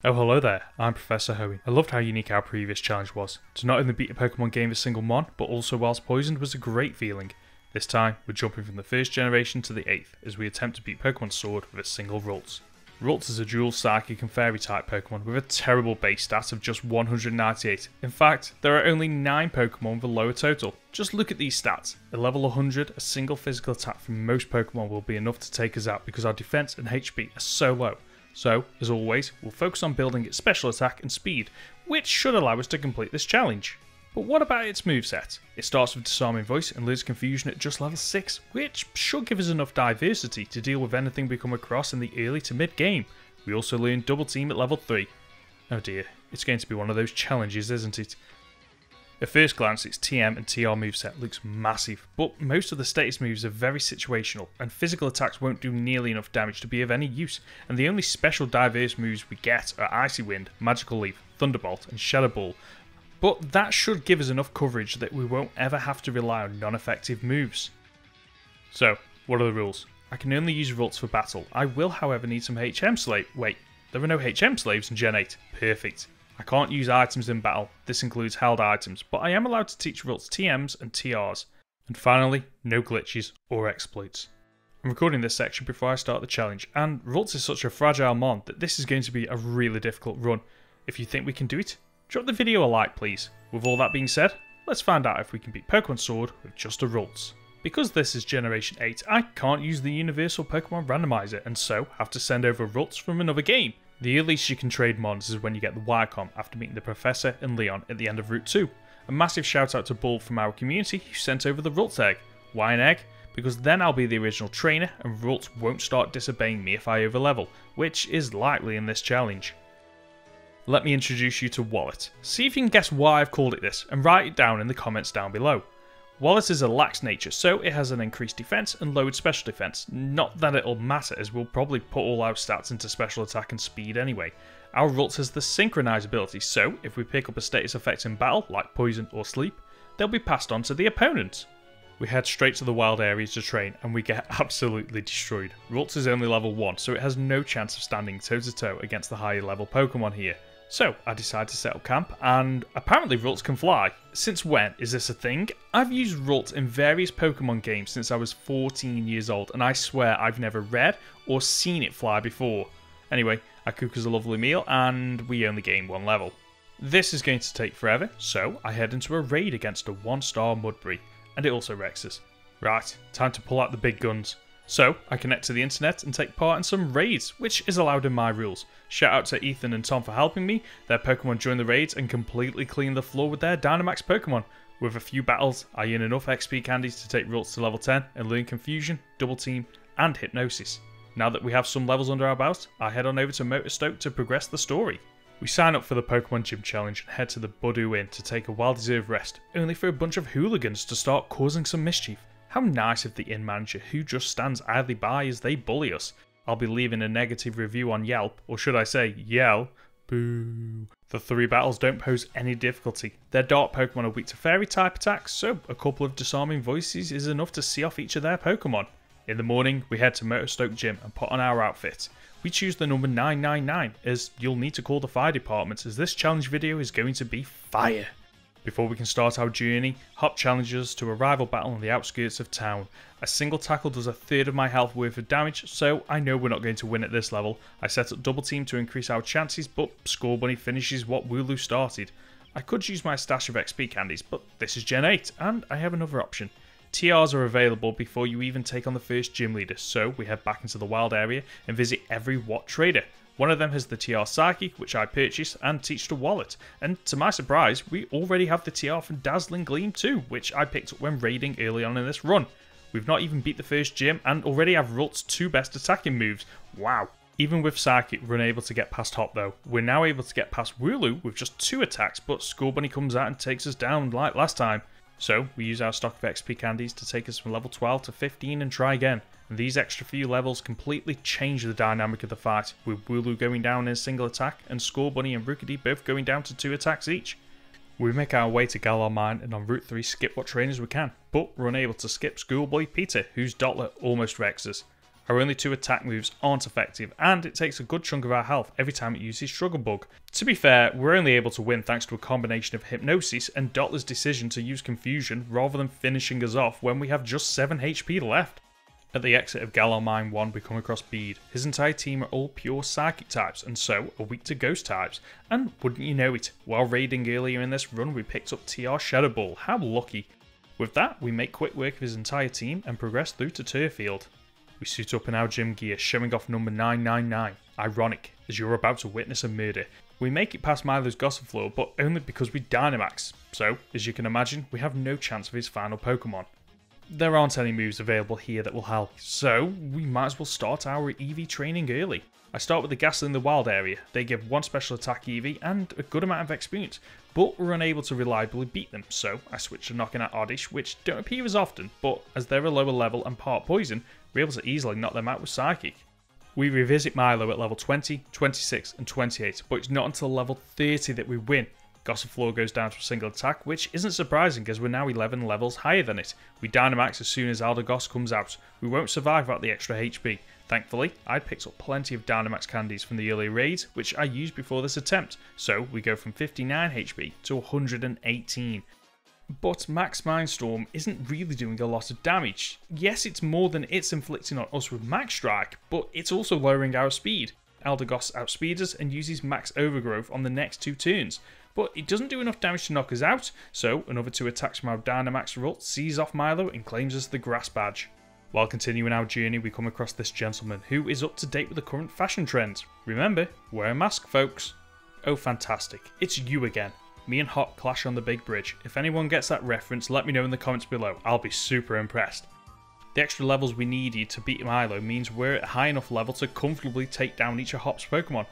Oh hello there, I'm Professor Hoey. I loved how unique our previous challenge was. To not only beat a Pokemon game with a single mon, but also whilst poisoned was a great feeling. This time, we're jumping from the 1st generation to the 8th, as we attempt to beat Pokemon Sword with a single Ralts. Ralts is a dual Psychic and Fairy type Pokemon with a terrible base stat of just 198. In fact, there are only 9 Pokemon with a lower total. Just look at these stats. At level 100, a single physical attack from most Pokemon will be enough to take us out because our defense and HP are so low. So, as always, we'll focus on building its special attack and speed, which should allow us to complete this challenge. But what about its moveset? It starts with Disarming Voice and learns Confusion at just level 6, which should give us enough diversity to deal with anything we come across in the early to mid game. We also learn Double Team at level 3. Oh dear, it's going to be one of those challenges, isn't it? At first glance, its TM and TR moveset looks massive, but most of the status moves are very situational, and physical attacks won't do nearly enough damage to be of any use, and the only special diverse moves we get are Icy Wind, Magical Leaf, Thunderbolt, and Shadow Ball. But that should give us enough coverage that we won't ever have to rely on non-effective moves. So, what are the rules? I can only use Ralts for battle. I will, however, need some HM slaves. Wait, there are no HM slaves in Gen 8. Perfect. I can't use items in battle, this includes held items, but I am allowed to teach Ralts TMs and TRs. And finally, no glitches or exploits. I'm recording this section before I start the challenge, and Ralts is such a fragile mon that this is going to be a really difficult run. If you think we can do it, drop the video a like please. With all that being said, let's find out if we can beat Pokemon Sword with just a Ralts. Because this is Generation 8, I can't use the Universal Pokemon Randomizer and so have to send over Ralts from another game. The earliest you can trade mons is when you get the Wycom after meeting the Professor and Leon at the end of Route 2. A massive shout out to Bull from our community who sent over the Ralts egg. Why an egg? Because then I'll be the original trainer and Ralts won't start disobeying me if I overlevel, which is likely in this challenge. Let me introduce you to Wallet. See if you can guess why I've called it this and write it down in the comments down below. Wallet is a lax nature, so it has an increased defense and lowered special defense. Not that it'll matter, as we'll probably put all our stats into special attack and speed anyway. Our Ralts has the Synchronize ability, so if we pick up a status effect in battle, like poison or sleep, they'll be passed on to the opponent. We head straight to the wild areas to train, and we get absolutely destroyed. Ralts is only level 1, so it has no chance of standing toe to toe against the higher level Pokemon here. So, I decided to set up camp, and apparently Ralts can fly. Since when is this a thing? I've used Ralts in various Pokemon games since I was 14 years old, and I swear I've never read or seen it fly before. Anyway, I cook us a lovely meal, and we only gain 1 level. This is going to take forever, so I head into a raid against a 1-star Mudbury, and it also wrecks us. Right, time to pull out the big guns. So, I connect to the internet and take part in some raids, which is allowed in my rules. Shout out to Ethan and Tom for helping me. Their Pokemon join the raids and completely clean the floor with their Dynamax Pokemon. With a few battles, I earn enough XP candies to take Ralts to level 10 and learn Confusion, Double Team, and Hypnosis. Now that we have some levels under our belt, I head on over to Motorstoke to progress the story. We sign up for the Pokemon Gym Challenge and head to the Budu Inn to take a well-deserved rest, only for a bunch of hooligans to start causing some mischief. How nice of the inn manager who just stands idly by as they bully us. I'll be leaving a negative review on Yelp, or should I say Yell. Boo. The 3 battles don't pose any difficulty. Their dark Pokemon are weak to Fairy type attacks, so a couple of Disarming Voices is enough to see off each of their Pokemon. In the morning, we head to Motorstoke Gym and put on our outfit. We choose the number 999, as you'll need to call the fire department as this challenge video is going to be fire. Before we can start our journey, Hop challenges us to a rival battle on the outskirts of town. A single tackle does a third of my health worth of damage, so I know we're not going to win at this level. I set up Double Team to increase our chances, but Scorbunny finishes what Wooloo started. I could use my stash of XP candies, but this is Gen 8, and I have another option. TRs are available before you even take on the first gym leader, so we head back into the wild area and visit every Watt trader. One of them has the TR Psychic, which I purchased and teach to Wallet, and to my surprise, we already have the TR from Dazzling Gleam too, which I picked up when raiding early on in this run. We've not even beat the first gym and already have Ralts' 2 best attacking moves. Wow. Even with Psychic, we're unable to get past Hop though. We're now able to get past Wooloo with just 2 attacks, but Scorbunny comes out and takes us down like last time. So, we use our stock of XP candies to take us from level 12 to 15 and try again. And these extra few levels completely change the dynamic of the fight, with Wooloo going down in a single attack and Scorbunny and Rookidee both going down to 2 attacks each. We make our way to Galar Mine and on Route 3 skip what trainers we can, but we're unable to skip Schoolboy Peter, whose Dottler almost wrecks us. Our only 2 attack moves aren't effective, and it takes a good chunk of our health every time it uses Struggle Bug. To be fair, we're only able to win thanks to a combination of Hypnosis and Dottler's decision to use Confusion rather than finishing us off when we have just 7 HP left. At the exit of Galar Mine 1, we come across Bede. His entire team are all pure Psychic types, and so are weak to Ghost types. And wouldn't you know it, while raiding earlier in this run we picked up TR Shadow Ball, how lucky. With that, we make quick work of his entire team and progress through to Turfield. We suit up in our gym gear, showing off number 999. Ironic, as you're about to witness a murder. We make it past Milo's Gossifleur, but only because we Dynamax, so, as you can imagine, we have no chance of his final Pokemon. There aren't any moves available here that will help, so we might as well start our Eevee training early. I start with the Gastly in the wild area. They give 1 special attack Eevee and a good amount of experience, but we're unable to reliably beat them, so I switch to knocking out Oddish, which don't appear as often, but as they're a lower level and part poison, we're able to easily knock them out with Psychic. We revisit Milo at level 20, 26 and 28, but it's not until level 30 that we win. Gossifleur goes down to a single attack, which isn't surprising as we're now 11 levels higher than it. We Dynamax as soon as Eldegoss comes out. We won't survive without the extra HP. Thankfully, I picked up plenty of Dynamax candies from the earlier raids, which I used before this attempt, so we go from 59 HP to 118. But Max Mindstorm isn't really doing a lot of damage. Yes, it's more than it's inflicting on us with Max Strike, but it's also lowering our speed. Eldegoss outspeeds us and uses Max Overgrowth on the next 2 turns, but it doesn't do enough damage to knock us out, so another 2 attacks from our Dynamax Ralts sees off Milo and claims us the Grass Badge. While continuing our journey, we come across this gentleman who is up to date with the current fashion trends. Remember, wear a mask, folks. Oh, fantastic. It's you again. Me and Hot clash on the big bridge. If anyone gets that reference, let me know in the comments below. I'll be super impressed. The extra levels we needed to beat Milo means we're at a high enough level to comfortably take down each of Hop's Pokemon.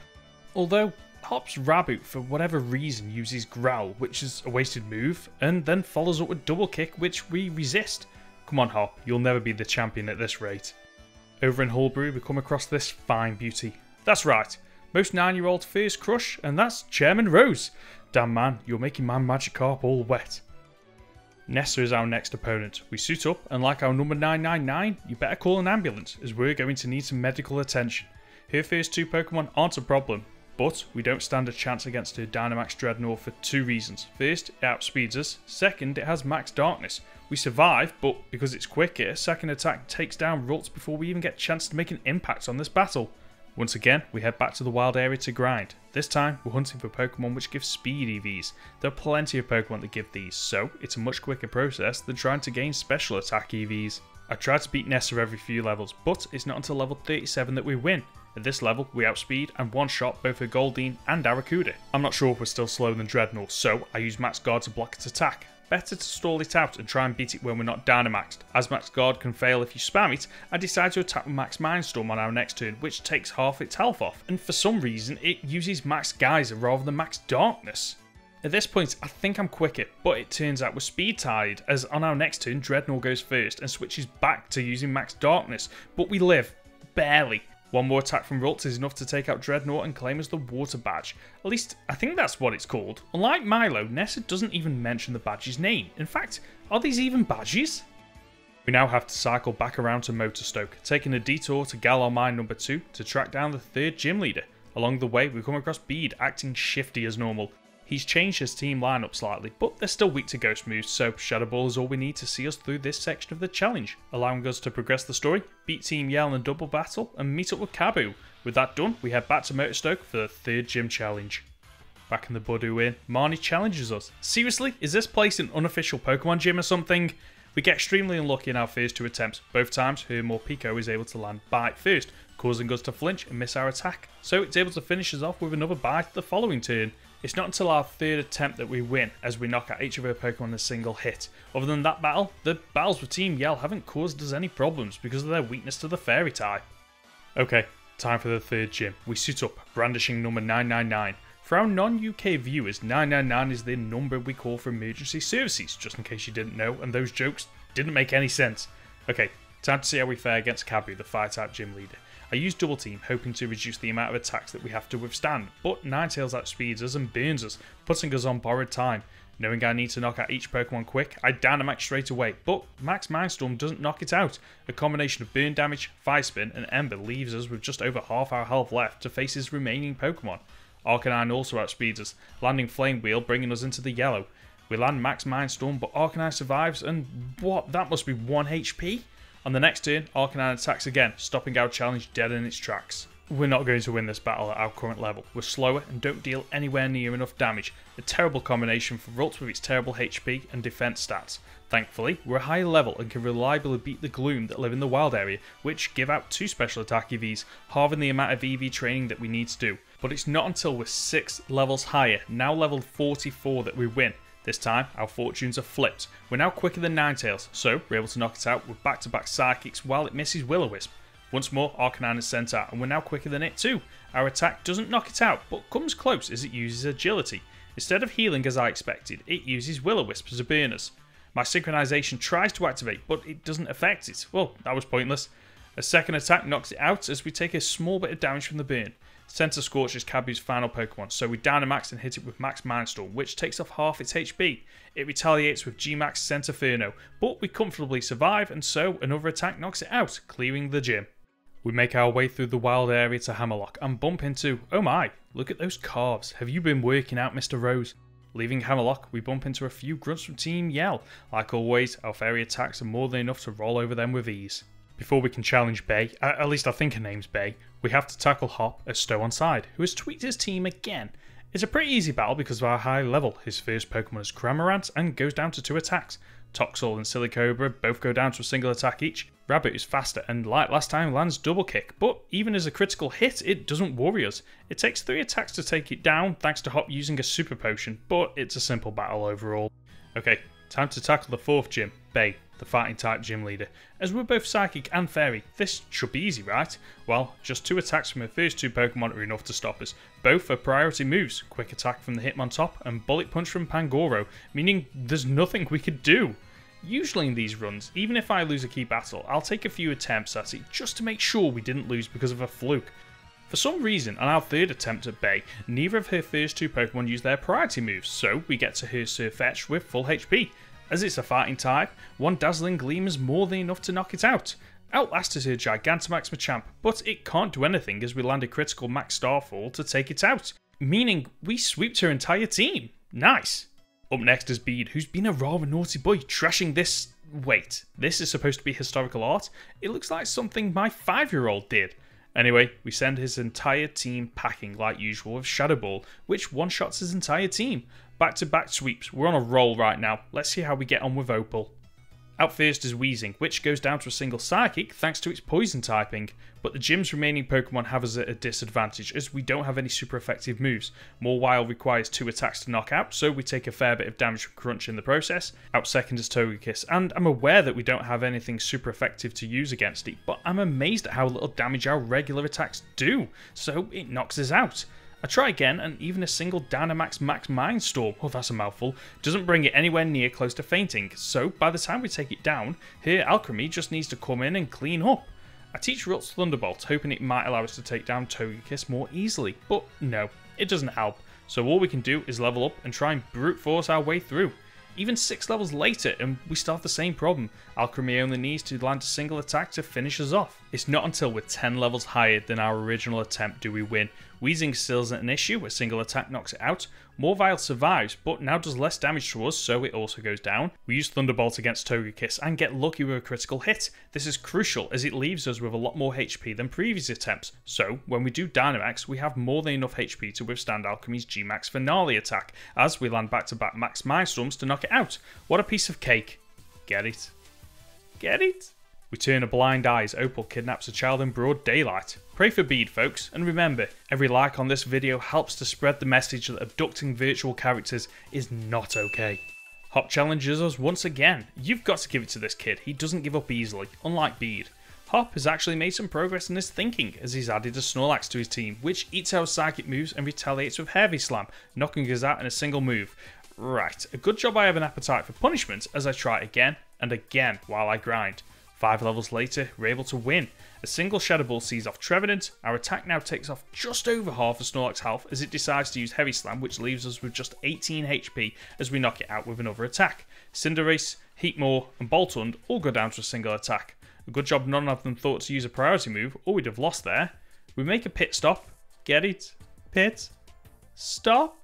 Although, Hop's Raboot for whatever reason uses Growl, which is a wasted move, and then follows up with Double Kick, which we resist. Come on Hop, you'll never be the champion at this rate. Over in Hullbury we come across this fine beauty. That's right, most 9-year-old first crush, and that's Chairman Rose. Damn man, you're making my Magikarp all wet. Nessa is our next opponent. We suit up, and like our number 999, you better call an ambulance, as we're going to need some medical attention. Her first 2 Pokemon aren't a problem, but we don't stand a chance against her Dynamax Dreadnought for 2 reasons. First, it outspeeds us. Second, it has Max Darkness. We survive, but because it's quicker, second attack takes down Ralts before we even get a chance to make an impact on this battle. Once again, we head back to the wild area to grind. This time, we're hunting for Pokemon which give speed EVs. There are plenty of Pokemon that give these, so it's a much quicker process than trying to gain special attack EVs. I try to beat Nessa every few levels, but it's not until level 37 that we win. At this level, we outspeed and one-shot both her Goldeen and Arrokuda. I'm not sure if we're still slower than Dreadnought, so I use Max Guard to block its attack. Better to stall it out and try and beat it when we're not Dynamaxed. As Max Guard can fail if you spam it, I decide to attack with Max Mindstorm on our next turn, which takes half its health off, and for some reason it uses Max Geyser rather than Max Darkness. At this point, I think I'm quicker, but it turns out we're speed tied, as on our next turn Dreadnought goes first and switches back to using Max Darkness, but we live. Barely. One more attack from Ralts is enough to take out Dreadnought and claim us the Water Badge. At least, I think that's what it's called. Unlike Milo, Nessa doesn't even mention the badge's name. In fact, are these even badges? We now have to cycle back around to Motorstoke, taking a detour to Galar Mine number 2 to track down the 3rd gym leader. Along the way, we come across Bede acting shifty as normal. He's changed his team lineup slightly, but they're still weak to ghost moves, so Shadow Ball is all we need to see us through this section of the challenge, allowing us to progress the story, beat Team Yell in a double battle, and meet up with Kabu. With that done, we head back to Motorstoke for the 3rd gym challenge. Back in the Budu Inn, Marnie challenges us. Seriously, is this place an unofficial Pokemon gym or something? We get extremely unlucky in our first 2 attempts. Both times, her Morpeko is able to land Bite first, causing us to flinch and miss our attack, so it's able to finish us off with another Bite the following turn. It's not until our 3rd attempt that we win, as we knock out each of her Pokemon in a single hit. Other than that battle, the battles with Team Yell haven't caused us any problems because of their weakness to the Fairy type. Okay, time for the 3rd gym. We suit up, brandishing number 999. For our non-UK viewers, 999 is the number we call for emergency services, just in case you didn't know, and those jokes didn't make any sense. Okay, time to see how we fare against Kabu, the Fire-type gym leader. I use Double Team, hoping to reduce the amount of attacks that we have to withstand, but Ninetales outspeeds us and burns us, putting us on borrowed time. Knowing I need to knock out each Pokemon quick, I Dynamax straight away, but Max Mindstorm doesn't knock it out. A combination of Burn Damage, Fire Spin and Ember leaves us with just over half our health left to face his remaining Pokemon. Arcanine also outspeeds us, landing Flame Wheel bringing us into the yellow. We land Max Mindstorm, but Arcanine survives and what, that must be 1 HP? On the next turn, Arcanine attacks again, stopping our challenge dead in its tracks. We're not going to win this battle at our current level. We're slower and don't deal anywhere near enough damage. A terrible combination for Ralts with its terrible HP and defense stats. Thankfully, we're a higher level and can reliably beat the Gloom that live in the wild area, which give out 2 special attack EVs, halving the amount of Eevee training that we need to do. But it's not until we're 6 levels higher, now level 44, that we win. This time, our fortunes are flipped. We're now quicker than Ninetales, so we're able to knock it out with back-to-back Psychics while it misses Will-O-Wisp. Once more, Arcanine is sent out, and we're now quicker than it too. Our attack doesn't knock it out, but comes close as it uses Agility. Instead of healing as I expected, it uses Will-O-Wisp as a burners. My Synchronization tries to activate, but it doesn't affect it. Well, that was pointless. A second attack knocks it out as we take a small bit of damage from the burn. Center Scorch is Kabu's final Pokemon, so we Dynamax and hit it with Max Mindstorm, which takes off half its HP. It retaliates with G-Max Centinferno, but we comfortably survive, and so another attack knocks it out, clearing the gym. We make our way through the wild area to Hammerlock and bump into, oh my, look at those calves, have you been working out, Mr. Rose? Leaving Hammerlock, we bump into a few grunts from Team Yell. Like always, our fairy attacks are more than enough to roll over them with ease. Before we can challenge Bay, at least I think her name's Bay, we have to tackle Hop as Stow on side, who has tweaked his team again. It's a pretty easy battle because of our high level. His first Pokemon is Cramorant and goes down to 2 attacks. Toxel and Silicobra both go down to a single attack each. Rabbit is faster and like last time lands double kick, but even as a critical hit it doesn't worry us. It takes 3 attacks to take it down thanks to Hop using a super potion, but it's a simple battle overall. Okay, time to tackle the 4th gym, Bay, the fighting type gym leader. As we're both psychic and fairy, this should be easy, right? Well, just 2 attacks from her first 2 Pokemon are enough to stop us. Both are priority moves, quick attack from the Hitmontop and bullet punch from Pangoro, meaning there's nothing we could do. Usually in these runs, even if I lose a key battle, I'll take a few attempts at it just to make sure we didn't lose because of a fluke. For some reason, on our 3rd attempt at Bay, neither of her first 2 Pokemon use their priority moves, so we get to her Surfetch with full HP. As it's a fighting type, 1 Dazzling Gleam is more than enough to knock it out. Outlasted her Gigantamax Machamp, but it can't do anything as we land a critical Max Starfall to take it out, meaning we sweeped her entire team. Nice! Up next is Bede, who's been a rather naughty boy, trashing this... Wait, this is supposed to be historical art? It looks like something my 5-year-old did. Anyway, we send his entire team packing like usual with Shadow Ball, which one-shots his entire team. Back-to-back sweeps, we're on a roll right now, let's see how we get on with Opal. Out first is Weezing, which goes down to a single Psychic thanks to its poison typing, but the gym's remaining Pokemon have us at a disadvantage as we don't have any super effective moves. Mawile requires 2 attacks to knock out, so we take a fair bit of damage from Crunch in the process. Out second is Togekiss, and I'm aware that we don't have anything super effective to use against it, but I'm amazed at how little damage our regular attacks do, so it knocks us out. I try again, and even a single Dynamax Max Mindstorm, oh that's a mouthful, doesn't bring it anywhere near close to fainting, so by the time we take it down, her Alchemy just needs to come in and clean up. I teach Ralts Thunderbolt, hoping it might allow us to take down Togekiss more easily, but no, it doesn't help, so all we can do is level up and try and brute force our way through. Even 6 levels later and we still have the same problem. Alchemy only needs to land a single attack to finish us off. It's not until we're 10 levels higher than our original attempt do we win. Weezing still isn't an issue, a single attack knocks it out. Morvile survives, but now does less damage to us, so it also goes down. We use Thunderbolt against Togekiss and get lucky with a critical hit. This is crucial as it leaves us with a lot more HP than previous attempts, so when we do Dynamax we have more than enough HP to withstand Alchemy's G-Max Finale attack, as we land back-to-back Max Mindstorms to knock it out. What a piece of cake. Get it? Get it? We turn a blind eye as Opal kidnaps a child in broad daylight. Pray for Bede, folks, and remember, every like on this video helps to spread the message that abducting virtual characters is not okay. Hop challenges us once again. You've got to give it to this kid, he doesn't give up easily, unlike Bede. Hop has actually made some progress in his thinking, as he's added a Snorlax to his team, which eats our psychic moves and retaliates with Heavy Slam, knocking us out in a single move. Right, a good job I have an appetite for punishment as I try again and again while I grind. 5 levels later, we're able to win. A single Shadow Ball sees off Trevenant. Our attack now takes off just over half of Snorlax health as it decides to use Heavy Slam, which leaves us with just 18 HP as we knock it out with another attack. Cinderace, Heatmor, and Boltund all go down to a single attack. A good job none of them thought to use a priority move, or we'd have lost there. We make a pit stop. Get it? Pit? Stop?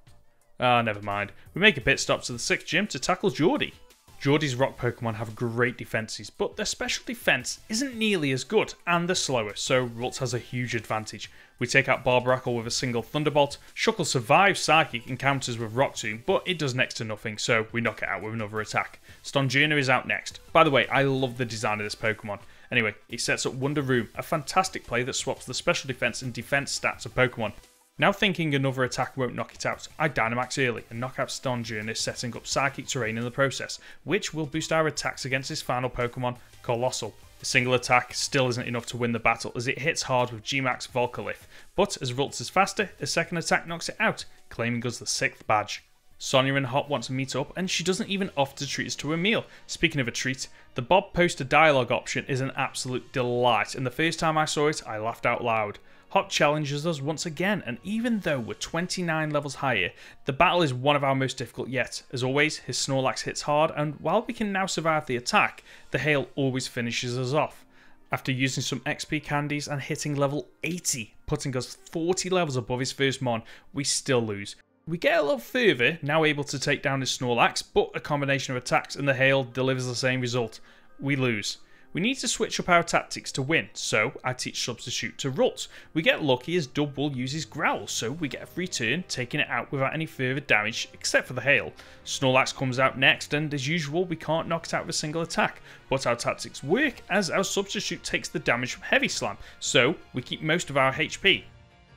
Ah, never mind. We make a pit stop to the 6th gym to tackle Geordie. Geordie's rock Pokemon have great defenses, but their special defense isn't nearly as good, and they're slower, so Ralts has a huge advantage. We take out Barbaracle with a single Thunderbolt. Shuckle survives Psychic encounters with Rock Tomb, but it does next to nothing, so we knock it out with another attack. Stonjourner is out next. By the way, I love the design of this Pokemon. Anyway, it sets up Wonder Room, a fantastic play that swaps the special defense and defense stats of Pokemon. Now thinking another attack won't knock it out, I Dynamax early and knock out Stonjourner, setting up Psychic Terrain in the process, which will boost our attacks against his final Pokemon, Colossal. A single attack still isn't enough to win the battle as it hits hard with G-Max Volcalyph, but as Ralts is faster, a second attack knocks it out, claiming us the 6th badge. Sonia and Hop want to meet up and she doesn't even offer to treat us to a meal. Speaking of a treat, the Bob Poster dialogue option is an absolute delight, and the first time I saw it, I laughed out loud. Hop challenges us once again, and even though we're 29 levels higher, the battle is one of our most difficult yet. As always, his Snorlax hits hard, and while we can now survive the attack, the hail always finishes us off. After using some XP candies and hitting level 80, putting us 40 levels above his first mon, we still lose. We get a little further, now able to take down his Snorlax, but a combination of attacks and the hail delivers the same result. We lose. We need to switch up our tactics to win, so I teach Substitute to Ralts. We get lucky as Dubwool uses Growl, so we get a free turn, taking it out without any further damage, except for the hail. Snorlax comes out next, and as usual, we can't knock it out with a single attack. But our tactics work, as our Substitute takes the damage from Heavy Slam, so we keep most of our HP.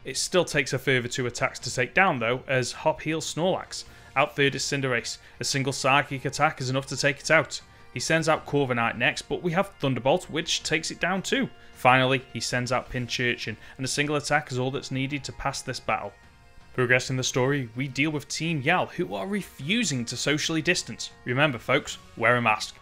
It still takes a further 2 attacks to take down though, as Hop heals Snorlax. Out third is Cinderace. A single Psychic attack is enough to take it out. He sends out Corviknight next, but we have Thunderbolt, which takes it down too. Finally, he sends out Pinchurchin, and a single attack is all that's needed to pass this battle. Progressing the story, we deal with Team Yell, who are refusing to socially distance. Remember folks, wear a mask.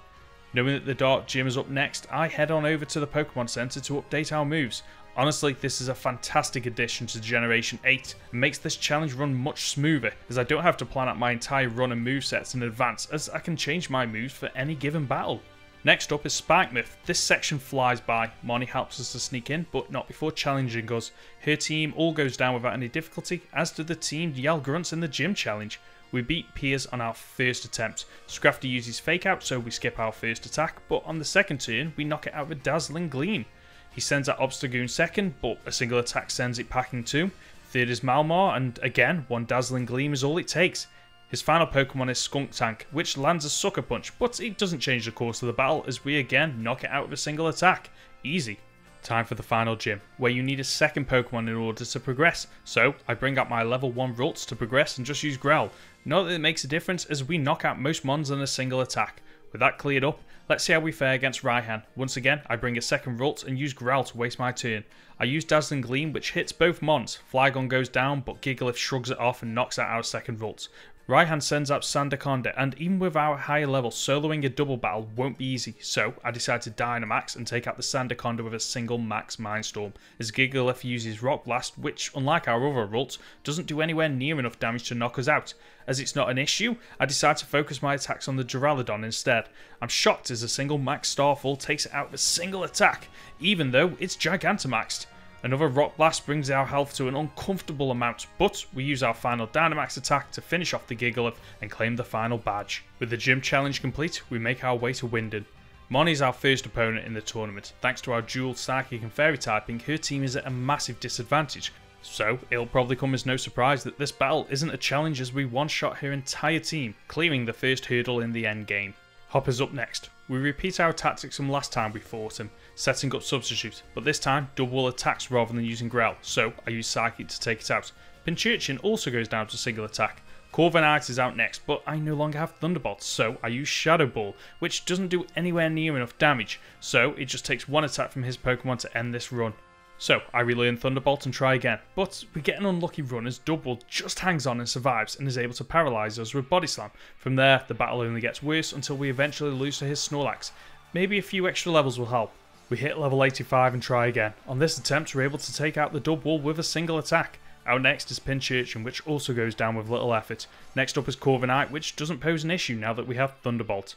Knowing that the Dark Gym is up next, I head on over to the Pokemon Center to update our moves. Honestly, this is a fantastic addition to Generation 8 and makes this challenge run much smoother, as I don't have to plan out my entire run and movesets in advance, as I can change my moves for any given battle. Next up is Spikemuth. This section flies by. Marnie helps us to sneak in, but not before challenging us. Her team all goes down without any difficulty, as do the team Yell Grunts in the gym challenge. We beat Piers on our first attempt. Scrafty uses Fake Out, so we skip our first attack, but on the second turn, we knock it out with Dazzling Gleam. He sends out Obstagoon second, but a single attack sends it packing too. Third is Malmar, and again, one Dazzling Gleam is all it takes. His final Pokemon is Skuntank, which lands a Sucker Punch, but it doesn't change the course of the battle as we again knock it out with a single attack. Easy. Time for the final gym, where you need a second Pokemon in order to progress, so I bring out my level 1 Ralts to progress and just use Growl. Not that it makes a difference as we knock out most mons in a single attack. With that cleared up, let's see how we fare against Raihan. Once again, I bring a second Ralts and use Growl to waste my turn. I use Dazzling Gleam, which hits both mons. Flygon goes down, but Gigalith shrugs it off and knocks out our second Ralts. Raihan sends out Sandaconda, and even with our higher level, soloing a double battle won't be easy, so I decide to Dynamax and take out the Sandaconda with a single Max Mindstorm, as Gigalith uses Rock Blast, which, unlike our other Ralts, doesn't do anywhere near enough damage to knock us out. As it's not an issue, I decide to focus my attacks on the Duraludon instead. I'm shocked as a single Max Starfall takes it out with a single attack, even though it's Gigantamaxed. Another Rock Blast brings our health to an uncomfortable amount, but we use our final Dynamax attack to finish off the Gigalith and claim the final badge. With the gym challenge complete, we make our way to Wyndon. Marnie is our first opponent in the tournament. Thanks to our dual Psychic and Fairy typing, her team is at a massive disadvantage, so it'll probably come as no surprise that this battle isn't a challenge as we one-shot her entire team, clearing the first hurdle in the endgame. Hop is up next. We repeat our tactics from last time we fought him, setting up Substitute, but this time Dubwool attacks rather than using Growl, so I use Psychic to take it out. Pinchurchin also goes down to single attack. Corviknight is out next, but I no longer have Thunderbolts, so I use Shadow Ball, which doesn't do anywhere near enough damage, so it just takes one attack from his Pokemon to end this run. So I relearn Thunderbolt and try again, but we get an unlucky run as Dubwool just hangs on and survives and is able to paralyse us with Body Slam. From there, the battle only gets worse until we eventually lose to his Snorlax. Maybe a few extra levels will help. We hit level 85 and try again. On this attempt, we're able to take out the Dubwool with a single attack. Out next is Pinchurchin, which also goes down with little effort. Next up is Corviknight, which doesn't pose an issue now that we have Thunderbolt.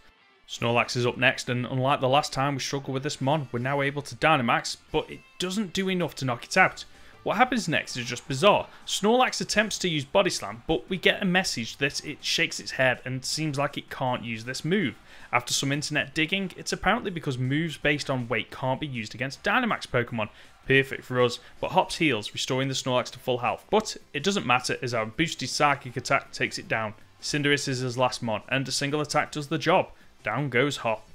Snorlax is up next, and unlike the last time we struggled with this mon, we're now able to Dynamax, but it doesn't do enough to knock it out. What happens next is just bizarre. Snorlax attempts to use Body Slam, but we get a message that it shakes its head and seems like it can't use this move. After some internet digging, it's apparently because moves based on weight can't be used against Dynamax Pokemon. Perfect for us, but Hops heals, restoring the Snorlax to full health. But it doesn't matter as our boosted Psychic attack takes it down. Cinderace is his last mon, and a single attack does the job. Down goes Hop.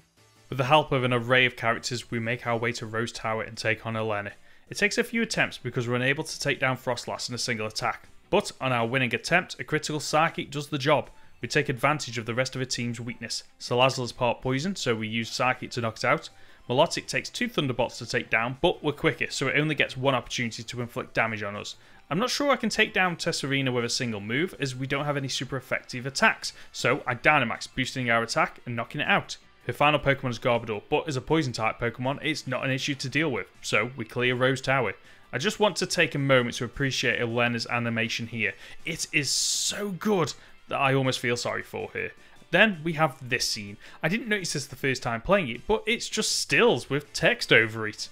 With the help of an array of characters, we make our way to Rose Tower and take on Elena. It takes a few attempts because we're unable to take down Frostlass in a single attack, but on our winning attempt, a critical Psychic does the job. We take advantage of the rest of the team's weakness. Salazzle is part poison, so we use Psychic to knock it out. Milotic takes 2 Thunderbolts to take down, but we're quicker, so it only gets 1 opportunity to inflict damage on us. I'm not sure I can take down Tesserina with a single move, as we don't have any super effective attacks, so I Dynamax, boosting our attack and knocking it out. Her final Pokemon is Garbodor, but as a Poison-type Pokemon, it's not an issue to deal with, so we clear Rose Tower. I just want to take a moment to appreciate Elena's animation here. It is so good that I almost feel sorry for her. Then we have this scene. I didn't notice this the first time playing it, but it's just stills with text over it.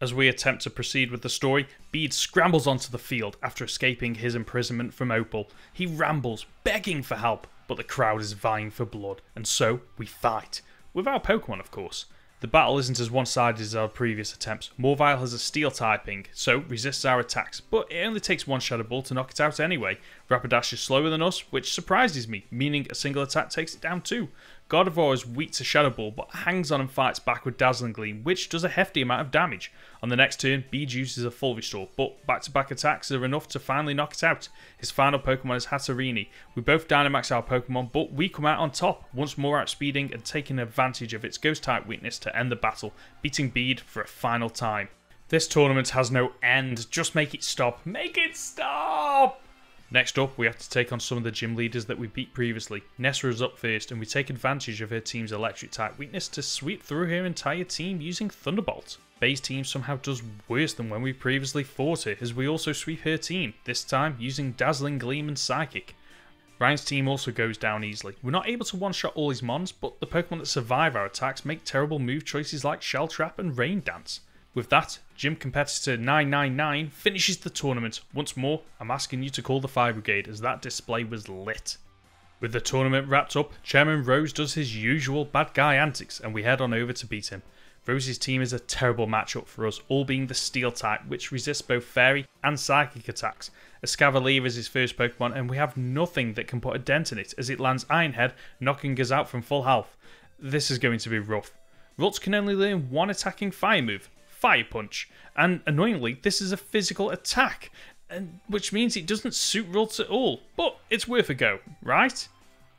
As we attempt to proceed with the story, Bede scrambles onto the field after escaping his imprisonment from Opal. He rambles, begging for help, but the crowd is vying for blood, and so we fight. With our Pokemon, of course. The battle isn't as one-sided as our previous attempts. Morvile has a steel typing, so resists our attacks, but it only takes 1 Shadow Ball to knock it out anyway. Rapidash is slower than us, which surprises me, meaning a single attack takes it down too. Gardevoir is weak to Shadow Ball, but hangs on and fights back with Dazzling Gleam, which does a hefty amount of damage. On the next turn, Bede uses a full restore, but back-to-back attacks are enough to finally knock it out. His final Pokemon is Hatterene. We both Dynamax our Pokemon, but we come out on top, once more outspeeding and taking advantage of its Ghost-type weakness to end the battle, beating Bede for a final time. This tournament has no end, just make it stop. Make it stop! Next up, we have to take on some of the gym leaders that we beat previously. Nessa is up first, and we take advantage of her team's electric-type weakness to sweep through her entire team using Thunderbolt. Bay's team somehow does worse than when we previously fought her, as we also sweep her team, this time using Dazzling Gleam and Psychic. Ryan's team also goes down easily. We're not able to one-shot all his mons, but the Pokemon that survive our attacks make terrible move choices like Shell Trap and Rain Dance. With that, Gym Competitor 999 finishes the tournament. Once more, I'm asking you to call the Fire Brigade as that display was lit. With the tournament wrapped up, Chairman Rose does his usual bad guy antics and we head on over to beat him. Rose's team is a terrible matchup for us, all being the Steel type, which resists both Fairy and Psychic attacks. Escavalier is his first Pokemon and we have nothing that can put a dent in it as it lands Iron Head, knocking us out from full health. This is going to be rough. Ralts can only learn 1 attacking fire move, Fire Punch, and annoyingly this is a physical attack, which means it doesn't suit Ralts at all, but it's worth a go, right?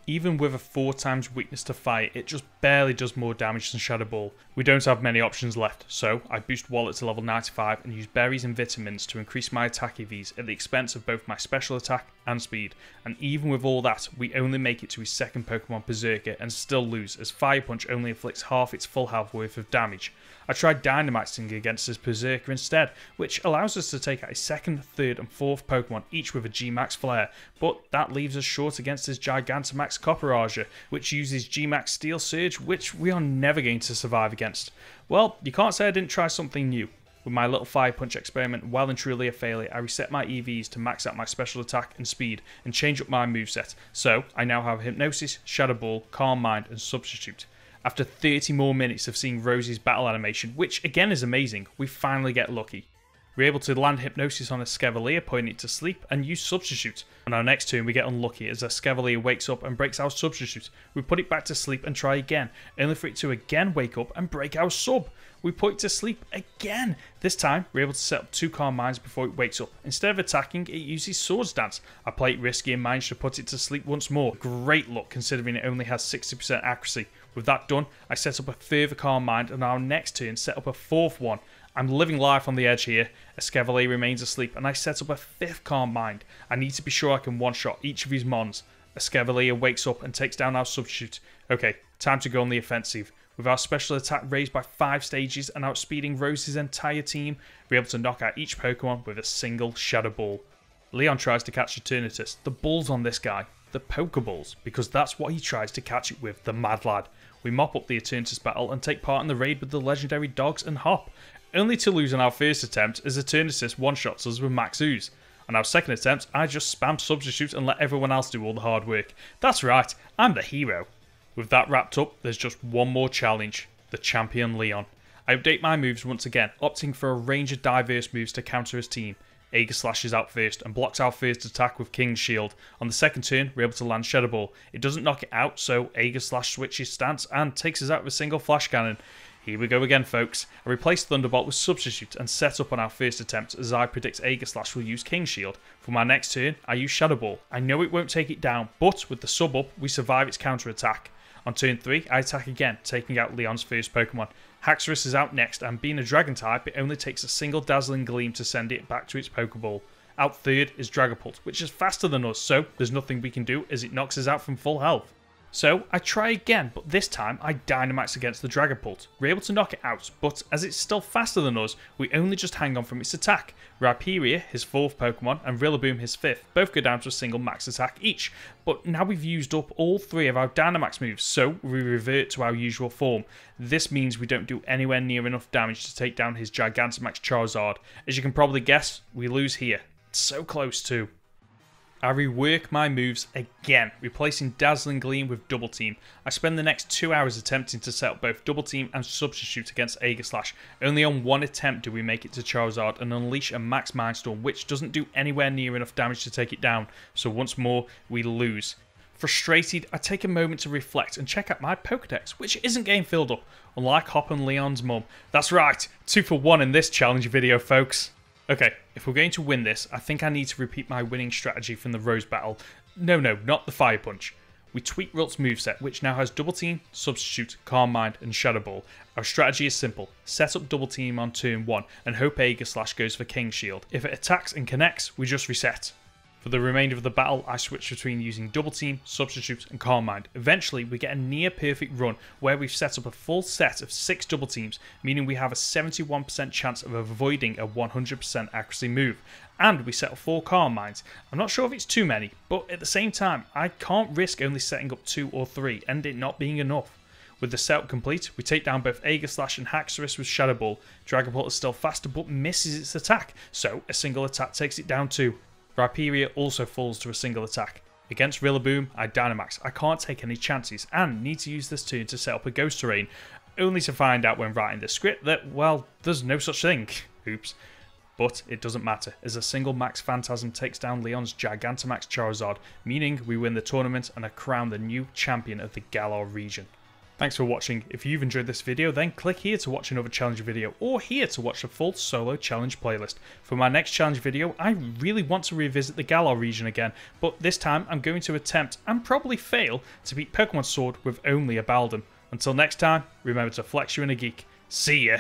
Even with a 4 times weakness to fire, it just barely does more damage than Shadow Ball. We don't have many options left, so I boost Wallet to level 95 and use berries and vitamins to increase my attack EVs at the expense of both my special attack and speed. And even with all that, we only make it to his second Pokemon Berserker and still lose, as Fire Punch only inflicts half its full health worth of damage. I tried Dynamaxing against his Berserker instead, which allows us to take out his second, third and fourth Pokemon, each with a G-Max Flare, but that leaves us short against his Gigantamax Copperager, which uses G-Max Steel Surge, which we are never going to survive against. Well, you can't say I didn't try something new. With my little Fire Punch experiment well and truly a failure, I reset my EVs to max out my special attack and speed and change up my moveset, so I now have Hypnosis, Shadow Ball, Calm Mind and Substitute. After 30 more minutes of seeing Rosie's battle animation, which again is amazing, we finally get lucky. We're able to land Hypnosis on a Escavalier, putting it to sleep, and use Substitute. On our next turn we get unlucky as Escavalier wakes up and breaks our Substitute. We put it back to sleep and try again, only for it to again wake up and break our Sub. We put it to sleep again. This time we're able to set up 2 Calm Minds before it wakes up. Instead of attacking, it uses Swords Dance. I play it risky and manage to put it to sleep once more. Great luck considering it only has 60% accuracy. With that done, I set up a further Calm Mind and our next turn set up a 4th one. I'm living life on the edge here. Escavalier remains asleep and I set up a 5th Calm Mind. I need to be sure I can one-shot each of his mons. Escavalier wakes up and takes down our Substitute. Okay, time to go on the offensive. With our special attack raised by 5 stages and outspeeding Rose's entire team, we're able to knock out each Pokemon with a single Shadow Ball. Leon tries to catch Eternatus. The balls on this guy. The Pokeballs, because that's what he tries to catch it with, the mad lad. We mop up the Eternatus battle and take part in the raid with the legendary Dogs and Hop, only to lose on our first attempt as Eternatus one-shots us with Max Ooze. On our second attempt, I just spam Substitute and let everyone else do all the hard work. That's right, I'm the hero. With that wrapped up, there's just one more challenge, the Champion Leon. I update my moves once again, opting for a range of diverse moves to counter his team. Aegislash is out first and blocks our first attack with King's Shield. On the second turn, we're able to land Shadow Ball. It doesn't knock it out, so Aegislash switches stance and takes us out with a single Flash Cannon. Here we go again, folks. I replace Thunderbolt with Substitute and set up on our first attempt as I predict Aegislash will use King's Shield. For my next turn, I use Shadow Ball. I know it won't take it down, but with the sub up, we survive its counter attack. On turn 3, I attack again, taking out Leon's first Pokemon. Haxorus is out next, and being a Dragon type, it only takes a single Dazzling Gleam to send it back to its Pokeball. Out third is Dragapult, which is faster than us, so there's nothing we can do as it knocks us out from full health. So I try again, but this time I Dynamax against the Dragapult. We're able to knock it out, but as it's still faster than us, we only just hang on from its attack. Rhyperior, his 4th Pokemon, and Rillaboom, his 5th, both go down to a single max attack each. But now we've used up all 3 of our Dynamax moves, so we revert to our usual form. This means we don't do anywhere near enough damage to take down his Gigantamax Charizard. As you can probably guess, we lose here. It's so close too. I rework my moves again, replacing Dazzling Gleam with Double Team. I spend the next 2 hours attempting to set up both Double Team and Substitute against Aegislash. Only on one attempt do we make it to Charizard and unleash a Max Mindstorm, which doesn't do anywhere near enough damage to take it down, so once more, we lose. Frustrated, I take a moment to reflect and check out my Pokedex, which isn't getting filled up, unlike Hop and Leon's mum. That's right, 2 for 1 in this challenge video, folks. Okay, if we're going to win this, I think I need to repeat my winning strategy from the Rose battle. No, not the Fire Punch. We tweak Ralts' moveset, which now has Double Team, Substitute, Calm Mind, and Shadow Ball. Our strategy is simple. Set up Double Team on turn 1, and hope Aegislash goes for King's Shield. If it attacks and connects, we just reset. For the remainder of the battle, I switch between using Double Team, Substitute, and Calm Mind. Eventually, we get a near-perfect run where we've set up a full set of 6 Double Teams, meaning we have a 71% chance of avoiding a 100% accuracy move. And we set up 4 Calm Minds. I'm not sure if it's too many, but at the same time, I can't risk only setting up 2 or 3 and it not being enough. With the setup complete, we take down both Aegislash and Haxorus with Shadow Ball. Dragapult is still faster but misses its attack, so a single attack takes it down too. Rhyperior also falls to a single attack. Against Rillaboom, I Dynamax. I can't take any chances and need to use this turn to set up a Ghost Terrain, only to find out when writing the script that, well, there's no such thing. Oops. But it doesn't matter, as a single Max Phantasm takes down Leon's Gigantamax Charizard, meaning we win the tournament and are crowned the new champion of the Galar region. Thanks for watching. If you've enjoyed this video, then click here to watch another challenge video, or here to watch a full solo challenge playlist. For my next challenge video, I really want to revisit the Galar region again, but this time I'm going to attempt, and probably fail, to beat Pokemon Sword with only a Baldum. Until next time, remember to flex your inner geek. See ya!